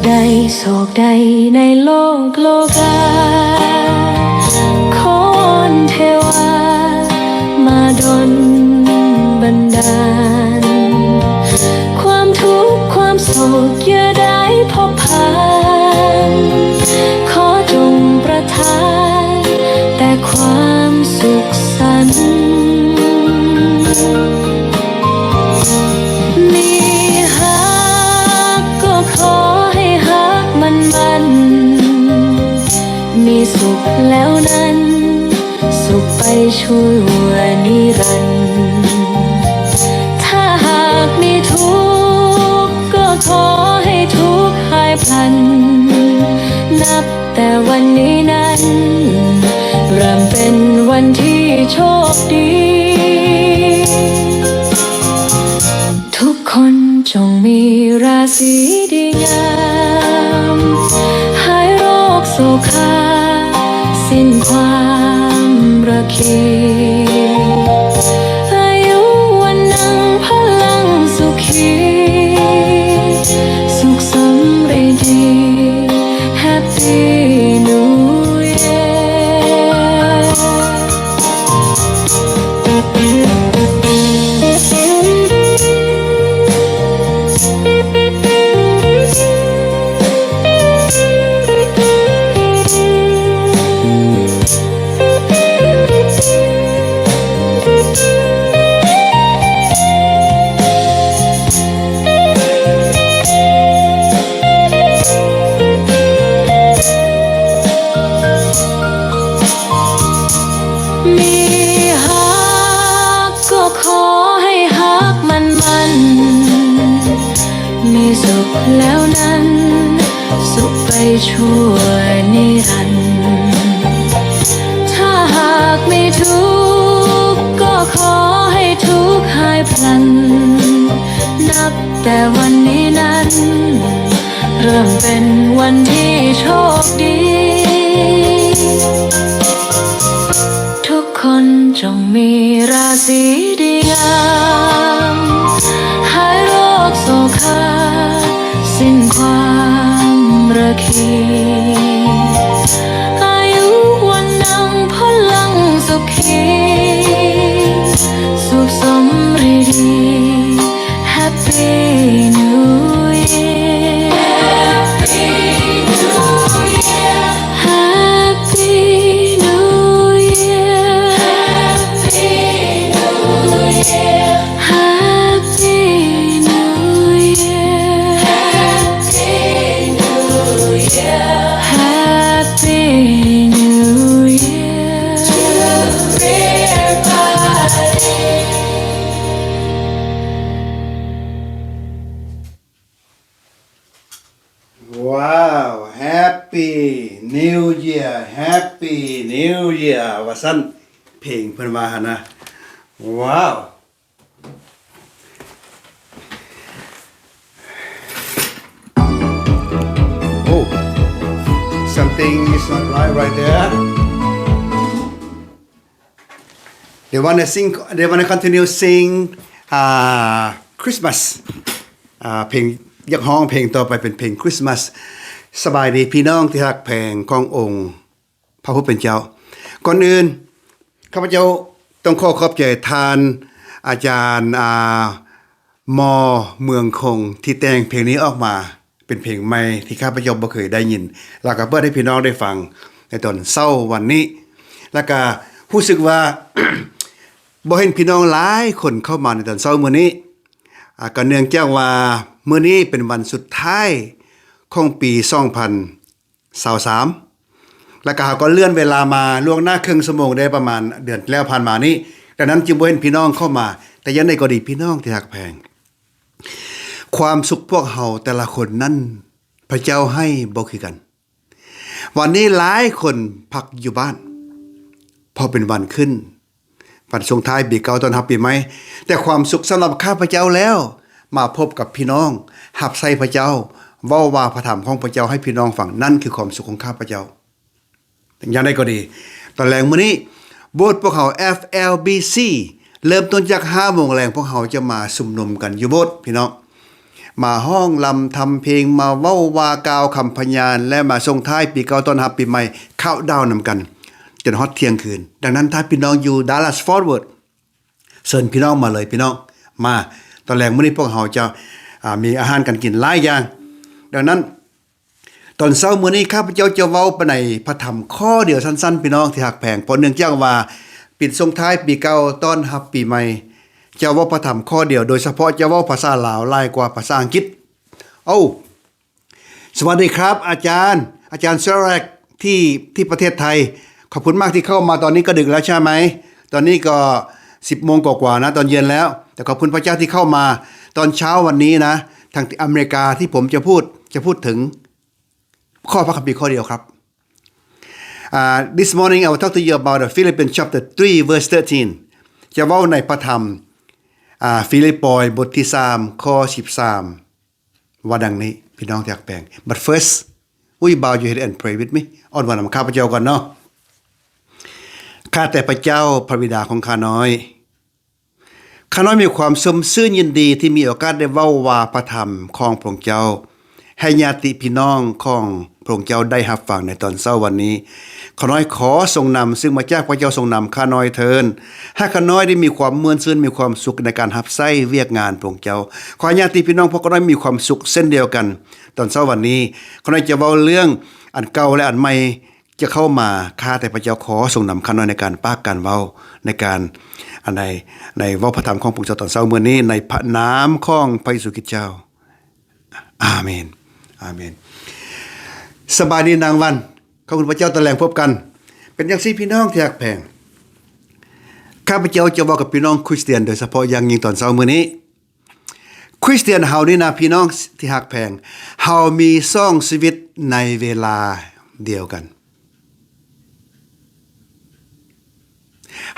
ใดโศกใดในโลกาขอวอนเทวามาดลบันดาลความทุกข์ความโศกอย่าได้พบผ่านขอจงประทานแต่ความสุขสันต์มีฮักก็ขอให้ฮักมันมีสุขแล้วนั้นสุขไปชั่วนิรันดร์ถ้าหากมีทุกข์ก็ขอให้ทุกข์หายพลันนับแต่วันนี้นั้นเริ่มเป็นวันที่โชคดีทุกคนจงมีราศีดีงามหายโรคโศกาสิ้นความระคีอายุวันนังพลังสุขีสุขสำริดี Happy New Yearมีฮักก็ขอให้ฮักมันมีสุขแล้วนั้นสุขไปชั่วนิรันดร์ถ้าหากมีทุกข์ก็ขอให้ทุกข์หายพลันนับแต่วันนี้นั้นเริ่มเป็นวันที่โชคดีทุกคนจงมีราศีดีงามหายโรคโศกาสิ้นความระคีอายุวันนังพลังสุขีสุขสำริดี Happy New Year Happy New Year Happy New Year Happy New Year Happy New Year Happy New Year Happy New Year to everybody Wow Happy New Year Happy New Year ว่าซั่นเพลงเพิ่นว่าหั่นนะว้าวOh something is not right there They want to continue sing Christmas เพลงอยากร้องเพลงต่อไปเป็นเพลงคริสต์มาสสบายดีพี่น้องที่รักแพงขององค์พระผู้เป็นเจ้าก่อนอื่นข้าพเจ้าต้องขอขอบใจทานอาจารย์มอเมืองคงที่แต่งเพลงนี้ออกมาเป็นเพลงใหม่ที่ข้าพเจ้าบ่เคยได้ยินแล้วก็เปิดให้พี่น้องได้ฟังในตอนเช้าวันนี้แล้วก็รู้สึกว่า บ่เห็นพี่น้องหลายคนเข้ามาในตอนเช้ามื้อนี้ก็เนื่องจากว่ามื้อนี้เป็นวันสุดท้ายของปี2023แล้วก็เฮาก็เลื่อนเวลามาล่วงหน้าครึ่งชั่วโมงได้ประมาณเดือนแล้วผ่านมานี้ดังนั้นจึงบ่เห็นพี่น้องเข้ามาแต่ยังไดก็ดีพี่น้องที่รักแพงความสุขพวกเฮาแต่ละคนนั้นพระเจ้าให้บ่คือกันวันนี้หลายคนพักอยู่บ้านพอเป็นวันขึ้นวันส่งท้ายปีเก่าต้อนรับปีใหม่แต่ความสุขสำหรับข้าพเจ้าแล้วมาพบกับพี่น้องรับใช้พระเจ้าเว้าว่าพระธรรมของพระเจ้าให้พี่น้องฟังนั่นคือความสุขของข้าพเจ้าอย่างใดก็ดีตอนแรงมื้อนี้โบสถ์พวกเขา FLBC เริ่มต้นจาก 5:00 นพวกเขาจะมาสุมนุมกันอยู่โบสถ์พี่น้อง มาห้องลำทำเพลงมาเว้าวากล่าวคำพยานและมาส่งท้ายปีเก่าต้อนรับปีใหม่เข้าดาวนำกันจนฮอตเที่ยงคืนดังนั้นถ้าพี่น้องอยู่ดัลลัสฟอร์ตเวิร์ธเชิญพี่น้องมาเลยพี่น้องมาตอนแรกมื้อนี้พวกเราจะมีอาหารกันกินหลายอย่างดังนั้นตอนเช้ามื้อนี้ข้าพเจ้าจะเว้าไปในพระธรรมข้อเดียวสั้นๆพี่น้องที่หักแพงเพราะเนื่องจากว่าปิดส่งท้ายปีเก่าต้อนรับปีใหม่จะเว้าพระธรรมข้อเดียวโดยเฉพาะจะเว้าภาษาลาวหลายกว่าภาษาอังกฤษสวัสดีครับอาจารย์เซรักที่ประเทศไทยขอบคุณมากที่เข้ามาตอนนี้ก็ดึกแล้วใช่ไหมตอนนี้ก็10 โมงกว่าๆนะตอนเย็นแล้วแต่ขอบคุณพระเจ้าที่เข้ามาตอนเช้าวันนี้นะทางอเมริกาที่ผมจะพูดถึงข้อพระคัมภีร์ข้อเดียวครับThis morning I will talk to you about Philippians chapter 3 verse 13จะเว้าในพระธรรมฟิลิปปอยบทที่3ข้อ13ว่าดังนี้พี่น้องที่รักแปลง But first we bow your head and pray with me อ้อนวอนข้าพเจ้าก่อนเนาะข้าแต่พระเจ้าพระบิดาของข้าน้อยมีความสมซื่นยินดีที่มีโอกาสได้เว้าวาพระธรรมของพระองค์เจ้าให้ญาติพี่น้องของพระองค์เจ้าได้รับฟังในตอนเช้าวันนี้ข้าน้อยขอทรงนำซึ่งมาจากพระเจ้าทรงนำข้าน้อยเทินให้ข้าน้อยได้มีความม่วนซื่นมีความสุขในการรับใช้เวียกงานพระองค์เจ้าขอญาติพี่น้องพวกข้าน้อยมีความสุขเส้นเดียวกันตอนเช้าวันนี้ข้าน้อยจะเว้าเรื่องอันเก่าและอันใหม่จะเข้ามาข้าแต่พระเจ้าขอทรงนำข้าน้อยในการปากการเว้าในการในเว้าพระธรรมของพระเจ้าตอนเช้ามื้อนี้ในพระนามของพระเยซูคริสต์เจ้าอาเมนสบายดีนางวันขอบคุณพระเจ้าตะแลงพบกันเป็นอย่างซี่พี่น้องที่รักแพงข้าพเจ้าจะบอกกับพี่น้องคริสเตียนโดยเฉพาะอย่างยิ่งตอนเช้ามื้อนี้คริสเตียนเฮานี่นะพี่น้องที่รักแพงเฮามี2ชีวิตในเวลาเดียวกัน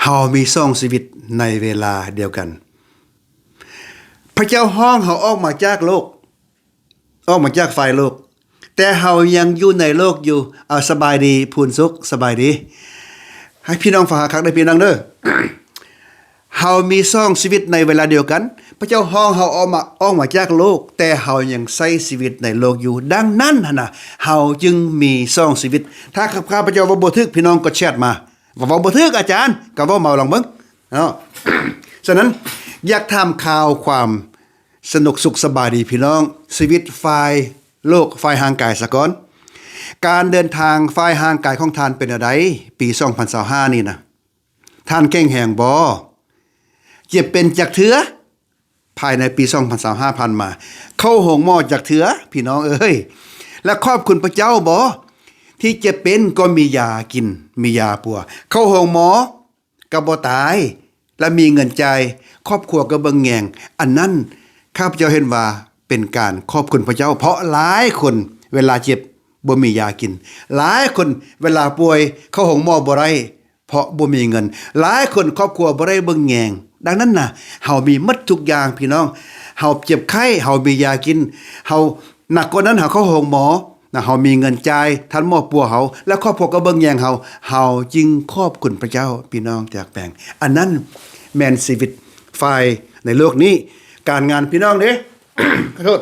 เฮามี2ชีวิตในเวลาเดียวกันพระเจ้าห้องเฮาออกมาจากโลกออกมาจากฝ่ายโลกแต่เฮายังอยู่ในโลกอยู่เอาสบายดีพูนสุขสบายดีให้พี่น้องฟังคักได้พี่น้องเด้อ เฮามี2ชีวิตในเวลาเดียวกันพระเจ้าห้องเฮาออกมาจากโลกแต่เฮายังใช้ชีวิตในโลกอยู่ดังนั้นน่ะเฮาจึงมี2ชีวิตถ้าข้าพเจ้าว่าบ่ถูกพี่น้องก็แชทมาว่าบ่ถูกอาจารย์ก็เว้ามาลองเบิ่งเนาะ ฉะนั้นอยากถามข่าวความสนุกสุขสบายดีพี่น้องชีวิตฝ่ายโลกฝ่ายห่างกายซะก่อนการเดินทางฝ่ายห่างกายของท่านเป็นอะไรปี2025นี่นะท่านเก่งแห่งบ่เจ็บเป็นจากเถือภายในปี2025ผ่านมาเข้าโรงหมอจากเถือพี่น้องเอ้ยและขอบคุณพระเจ้าบ่ที่เจ็บเป็นก็มียากินมียาปัวเข้าโรงหมอก็บ่ตายและมีเงินจ่ายครอบครัวก็เบิ่งแยงอันนั้นข้าพเจ้าเห็นว่าเป็นการขอบคุณพระเจ้าเพราะหลายคนเวลาเจ็บบ่มียากินหลายคนเวลาป่วยเข้าโรงหมอบ่ได้เพราะบ่มีเงินหลายคนครอบครัวบ่ได้เบิ่งแยงดังนั้นน่ะเฮามีหมดทุกอย่างพี่น้องเฮาเจ็บไข้เฮามียากินเฮาหนักกว่านั้นเฮาเข้าโรงหมอนะเฮามีเงินจ่ายท่านหมอปัวเฮาและครอบครัวก็เบิ่งแยงเฮาจึงขอบคุณพระเจ้าพี่น้องจากแปลงอันนั้นแม่นชีวิตฝ่ายในโลกนี้การงานพี่น้องเด้ ขอโทษ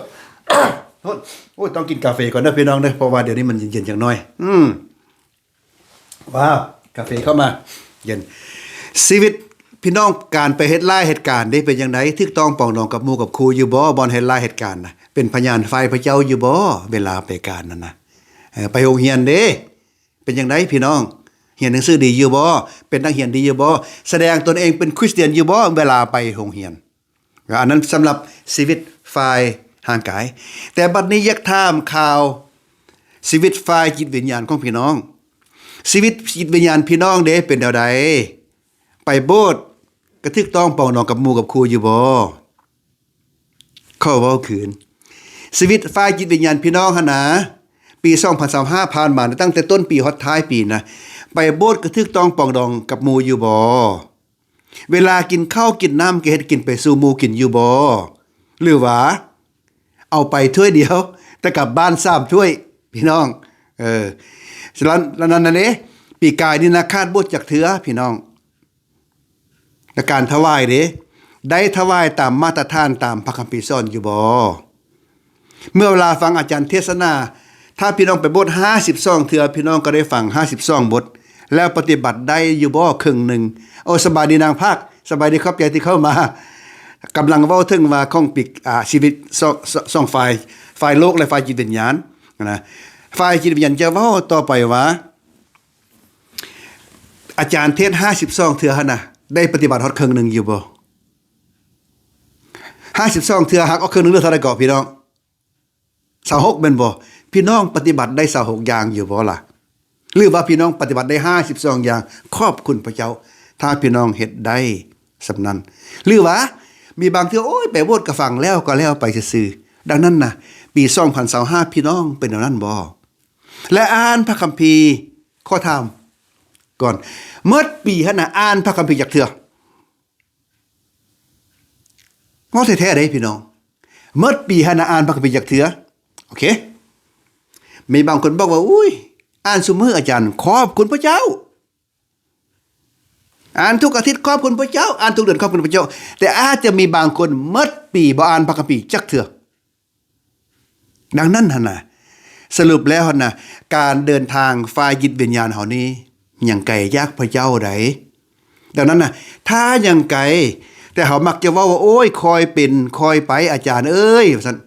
โอ้ยต้องกินกาแฟก่อนนะพี่น้องเด้อเพราะว่าเดี๋ยวนี้มันเย็นๆจังน้อยว้าวกาแฟเข้ามาเย็นชีวิตพี่น้องการไปเฮ็ดหลายเหตุการณ์ได้เป็นจังไดถูกต้องปองดองกับหมู่กับครูอยู่บ่บ่อนเฮ็ดหลายเหตุการณ์น่ะเป็นพยานฝ่ายพระเจ้าอยู่บ่เวลาไปการนั่นน่ะไปโรงเรียนเด้เป็นจังไดพี่น้องเรียนหนังสือดีอยู่บ่เป็นนักเรียนดีอยู่บ่แสดงตนเองเป็นคริสเตียนอยู่บ่เวลาไปโรงเรียนอันนั้นสำหรับชีวิตฝ่ายห่างกายแต่บัดนี้อยากถามข่าวชีวิตฝ่ายจิตวิญญาณของพี่น้องชีวิตจิตวิญญาณพี่น้องเด้เป็นแนวใดไปโบสถ์ก็ถูกต้องปองดองกับหมู่กับครูอยู่บ่เข้าเว้าคืนชีวิตฝ่ายจิตวิญญาณพี่น้องหั่นนะปี2025ผ่านมาตั้งแต่ต้นปีฮอดท้ายปีนะไปโบสถ์ก็ถูกต้องปองดองกับหมู่อยู่บ่เวลากินข้าวกินน้ำก็เฮ็ดกินไปสู่หมู่กินอยู่บ่หรือว่าเอาไปถ้วยเดียวแต่กลับบ้าน3ถ้วยพี่น้องฉะนั้นนั่นเด้ปีกายนี่นะคาดบ่จักเถือพี่น้องและการถวายเด้ได้ถวายตามมาตรฐานตามพระคัมภีร์สอนอยู่บ่ เมื่อเวลาฟังอาจารย์เทศนา ถ้าพี่น้องไปบท52เทื่อพี่น้องก็ได้ฟัง52บทแล้วปฏิบัติได้อยู่บ่ครึ่งหนึ่งโอ้สบายดีนางภาคสบายดีครับใจที่เข้ามากำลังเว้าถึงว่าของปิกชีวิตสองฝ่ายโลกและฝ่ายจิตวิญญาณนะฝ่ายจิตวิญญาณจะเว้าต่อไปว่าอาจารย์เทศ52เทื่อหั่นน่ะได้ปฏิบัติฮอดครึ่งหนึงอยู่บ่52เทื่อหักเอาครึ่งหนึงเหลือเท่าใดก็พี่น้อง26แม่นบ่พี่น้องปฏิบัติได้26อย่างอยู่บ่ล่ะหรือว่าพี่น้องปฏิบัติได้52อย่างขอบคุณพระเจ้าถ้าพี่น้องเฮ็ดได้สำนั้นหรือว่ามีบางเทื่อโอ้ยไปโบสถ์ก็ฟังแล้วก็แล้วไปซื่อๆดังนั้นน่ะปี2025พี่น้องเป็นแบบนั้นบ่และอ่านพระคัมภีร์ข้อธรรมก่อนเมื่อปีหั่นน่ะอ่านพระคัมภีร์จักเทื่อง้อแท้ๆเด้พี่น้องเมื่อปีหั่นน่ะอ่านพระคัมภีร์จักเทื่อโอเคมีบางคนบอกว่าอุ้ยอ่านซุมื้ออาจารย์ขอบคุณพระเจ้าอ่านทุกอาทิตย์ขอบคุณพระเจ้าอ่านทุกเดือนขอบคุณพระเจ้าแต่อาจจะมีบางคนเมื่อปีบ่อ่านพระคัมภีร์จักเทื่อดังนั้นหั่นน่ะสรุปแล้วหั่นน่ะการเดินทางฝ่ายจิตวิญญาณเฮานี้ยังไกลยากพระเจ้าไดดังนั้นน่ะถ้ายังไกลแต่เฮามักจะเว้าว่าโอ้ยคอยเป็นคอยไปอาจารย์เอ้ยว่าซั่น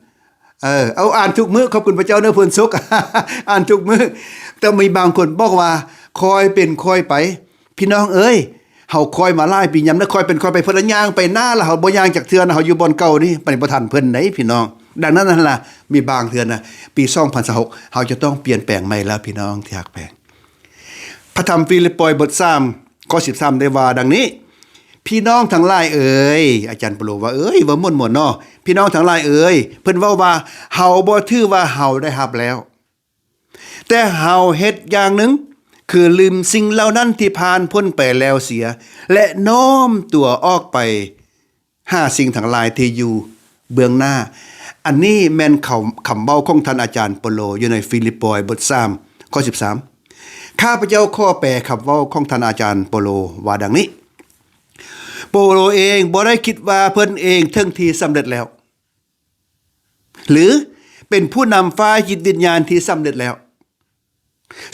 เอาอ่านทุกมื้อขอบคุณพระเจ้าเด้อเพิ่นสุข อ่านทุกมื้อแต่มีบางคนบอกว่าคอยเป็นคอยไปพี่น้องเอ้ยเฮาคอยมาหลายปียามนั้นคอยเป็นคอยไปเพิ่นย่างไปหน้าแล้วเฮาบ่ย่างจักเทื่อนะเฮาอยู่บ่อนเก่านี่ปฏิบ่ทันเพิ่นไหนพี่น้องดังนั้นนั่นล่ะมีบางเทื่อนะปี2026เฮาจะต้องเปลี่ยนแปลงใหม่แล้วพี่น้องที่ฮักแพงพระธรรมฟิลิปปอยบท3ข้อ13ได้ว่าดังนี้พี่น้องทั้งหลายเอ๋ยอาจารย์ปโลว่าเอ้ยว่าม่วนๆเนาะพี่น้องทั้งหลายเอ๋ยเพิ่นเว้าว่าเฮาบ่ถือว่าเฮาได้รับแล้วแต่เฮาเฮ็ดอย่างหนึ่งคือลืมสิ่งเหล่านั้นที่ผ่านพ้นไปแล้วเสียและน้อมตัวออกไปหาสิ่งทั้งหลายที่อยู่เบื้องหน้าอันนี้แม่นคำเว้าของท่านอาจารย์ปโลอยู่ในฟิลิปปอยบท3ข้อ13ข้าพเจ้าขอแปลคำเว้าของท่านอาจารย์ปโลว่าดังนี้โปโลเองบ่ได้คิดว่าเพิ่นเองถึงที่สำเร็จแล้วหรือเป็นผู้นำฝ่ายจิตวิญญาณที่สำเร็จแล้ว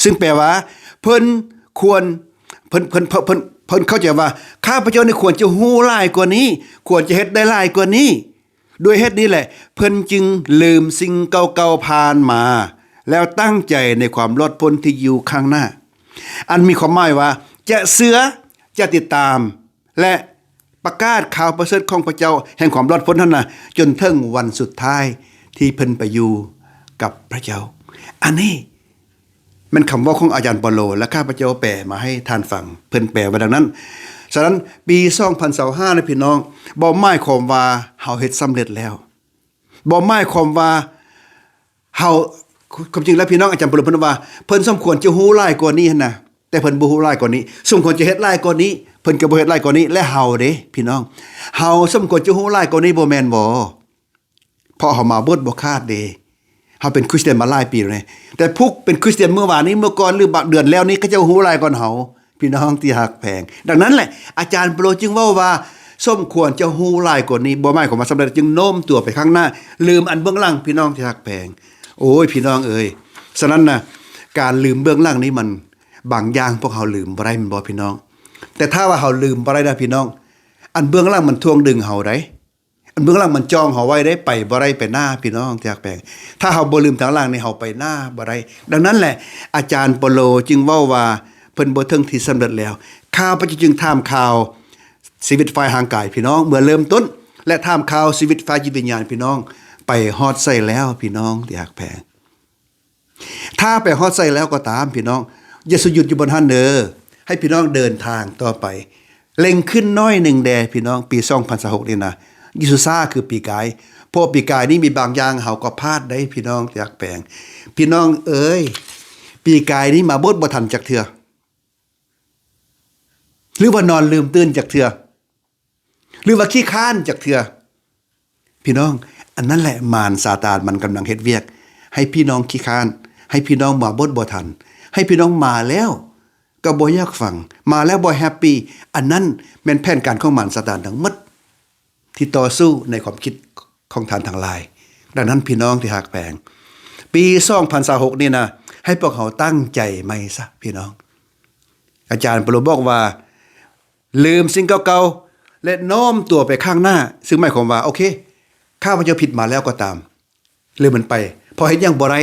ซึ่งแปลว่าเพิ่นควรเพิ่นเข้าใจว่าข้าพเจ้านี่ควรจะฮู้หลายกว่านี้ควรจะเฮ็ดได้หลายกว่านี้ด้วยเหตุนี้แหละเพิ่นจึงลืมสิ่งเก่าๆผ่านมาแล้วตั้งใจในความรอดพ้นที่อยู่ข้างหน้าอันมีความหมายว่าจะเสือจะติดตามและประกาศข่าวประเสริฐของพระเจ้าแห่งความรอดพ้นนั้นน่ะจนถึงวันสุดท้ายที่เพิ่นไปอยู่กับพระเจ้าอันนี้มันคำเว้าของอาจารย์ปโลและข้าพเจ้าแปลมาให้ท่านฟังเพิ่นแปลไว้ดังนั้นฉะนั้นปี2025นะพี่น้องบ่หมายความว่าเฮาเฮ็ดสำเร็จแล้วบ่หมายความว่าเฮาความจริงแล้วพี่น้องอาจารย์ปโลเพิ่นว่าเพิ่นสมควรจะฮู้หลายกว่านี้หั่นน่ะแต่เพิ่นบ่ฮู้หลายกว่านี้สมควรจะเฮ็ดหลายกว่านี้เพิ่นก็บ่เฮ็ดหลายกว่านี้และเฮาเด้พี่น้องเฮาสมควรจะฮู้หลายกว่านี้บ่แม่นบ่เพราะเฮามาบดบ่คาดเด้เฮาเป็นคริสเตียนมาหลายปีแล้วแต่พวกเป็นคริสเตียนเมื่อวานนี้เมื่อก่อนหรือเดือนแล้วนี้ก็จะฮู้หลายกว่าเฮาพี่น้องที่ฮักแพงดังนั้นแหละอาจารย์ปโลจึงเว้าว่าสมควรจะฮู้หลายกว่านี้บ่หมายความว่าสำเร็จจึงโน้มตัวไปข้างหน้าลืมอันเบื้องหลังพี่น้องที่ฮักแพงโอ้ยพี่น้องเอ้ยฉะนั้นน่ะการลืมเบื้องหลังนี้มันบางอย่างพวกเฮาลืมบ่ได้แม่นบ่พี่น้องแต่ถ้าว่าเฮาลืมบ่ได้นะพี่น้องอันเบื้องหลังมันทวงดึงเฮาได้อันเบื้องหลังมันจองเฮาไว้ได้ไปบ่ได้ไปหน้าพี่น้องที่ฮักแพงถ้าเฮาบ่ลืมทางหลังนี่เฮาไปหน้าบ่ได้ดังนั้นแหละอาจารย์ปโลจึงเว้าว่าเพิ่นบ่ถึงที่สำเร็จแล้วข้าพเจ้าจึงถามข่าวชีวิตฝ่ายร่างกายพี่น้องเมื่อเริ่มต้นและถามข่าวชีวิตฝ่ายจิตวิญญาณพี่น้องไปฮอดไสแล้วพี่น้องที่ฮักแพงถ้าไปฮอดไสแล้วก็ตามพี่น้องอย่าสุหยุดอยู่บนหันเด้อให้พี่น้องเดินทางต่อไปเล็งขึ้นน้อยหนึ่งแดพี่น้องปี2026นี่นะยิสุซ่าคือปีกายเพราะปีกายนี่มีบางอย่างเฮาก็พลาดได้พี่น้องที่ฮักแพงพี่น้องเอ้ยปีกายนี้มาบดบ่ทันจักเทื่อหรือว่านอนลืมตื่นจากเทื่อหรือว่าขี้ค้านจากเทื่อพี่น้องอันนั้นแหละมารซาตานมันกำลังเฮ็ดเวียกให้พี่น้องขี้ค้านให้พี่น้องมาบ่ทันให้พี่น้องมาแล้วก็บ่อยากฟังมาแล้วบ่แฮปปี้อันนั้นแม่นแผนการของมารซาตานทั้งหมดที่ต่อสู้ในความคิดของท่านทั้งหลาย ดังนั้นพี่น้องที่ฮักแพงปี2026นี่นะให้พวกเขาตั้งใจใหม่ซะพี่น้องอาจารย์ปโลบอกว่าลืมสิ่งเก่าๆและโน้มตัวไปข้างหน้าซึ่งหมายความว่าโอเคข้าพเจ้าผิดมาแล้วก็ตามลืมมันไปพอเห็นอย่างบ่ไร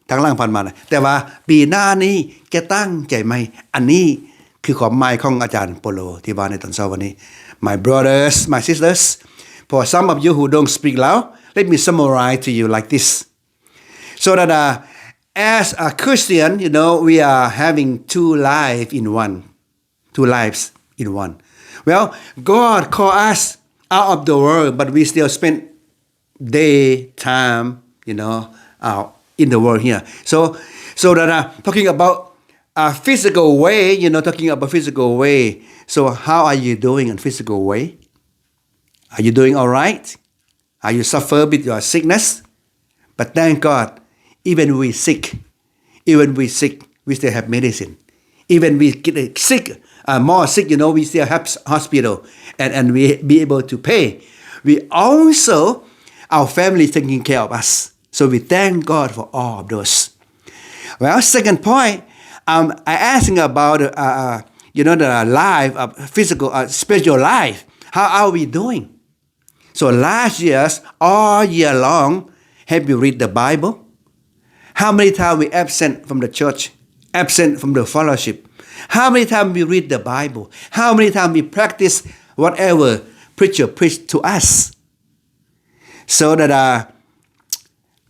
ทางล่างผ่านมานะแต่ว่าปีหน้านี้จะตั้งใจใหม่อันนี้คือความหมายของอาจารย์โปโลที่ว่าในตอนเช้าวันนี้ My brothers my sisters for some of you who don't speak loud let me summarize to you like this so that as a Christian you know we are having two lives in one well God call us out of the world but we still spend daytime you know out in the world here so that talking about a physical way you know talking about physical way so how are you doing in physical way are you doing all right are you suffer with your sickness but thank God even we sick we still have medicine even we get sick more sick you know we still have hospital and we be able to pay we also our family taking care of us so we thank God for all of those well second point I asking about you know the life of physical spiritual life how are we doing so last years all year long have you read the Bible how many times we absent from the church absent from the fellowship how many times we read the Bible how many times we practice whatever preacher preached to us so that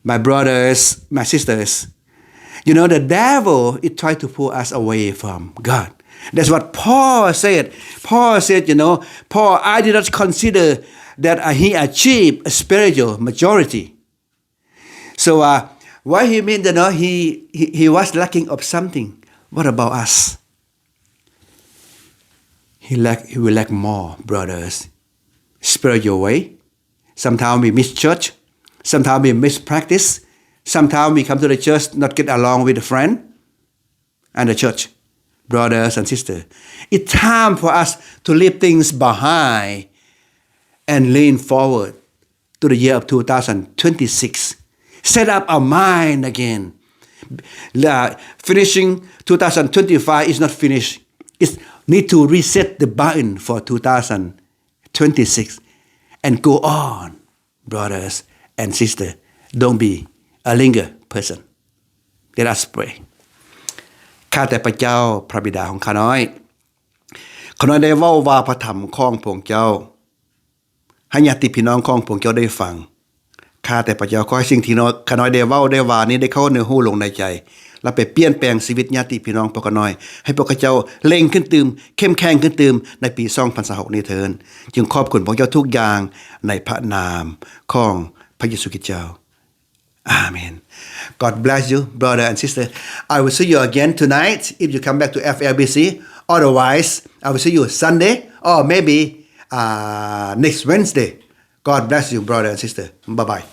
my brothers my sisters you know the devil it try to pull us away from God that's what Paul said you know Paul I did not consider that he achieved a spiritual majority so what he mean you know he was lacking of something what about us he will lack more brothers spiritual way sometimes we miss church sometimes we miss practice sometimes we come to the church not get along with the friend and the church brothers and sisters it's time for us to leave things behind and lean forward to the year of 2026 set up our mind again finishing 2025 is not finished it need to reset the button for 2026 and go on brothers and sisters don't be a linger person let us pray ข้าแต่พระเจ้าพระบิดาของข้าน้อยได้เว้าว่าพระธรรมของพระองค์เจ้าให้ญาติพี่น้องของพระองค์เจ้าได้ฟังข้าแต่พระเจ้าขอให้สิ่งที่ข้าน้อยได้เว้าได้ว่านี้ได้เข้าเนื้อหูลงในใจและไปเปลี่ยนแปลงชีวิตญาติพี่น้องพวกข้าน้อยให้พวกเจ้าเร่งขึ้นตื่มเข้มแข็งขึ้นตื่มในปี2026นี้เถิดจึงขอบคุณพระเจ้าทุกอย่างในพระนามของพระเยซูคริสต์เจ้า Amen. God bless you, brother and sister. I will see you again tonight if you come back to FLBC. Otherwise, I will see you Sunday or maybe next Wednesday. God bless you, brother and sister. Bye-bye.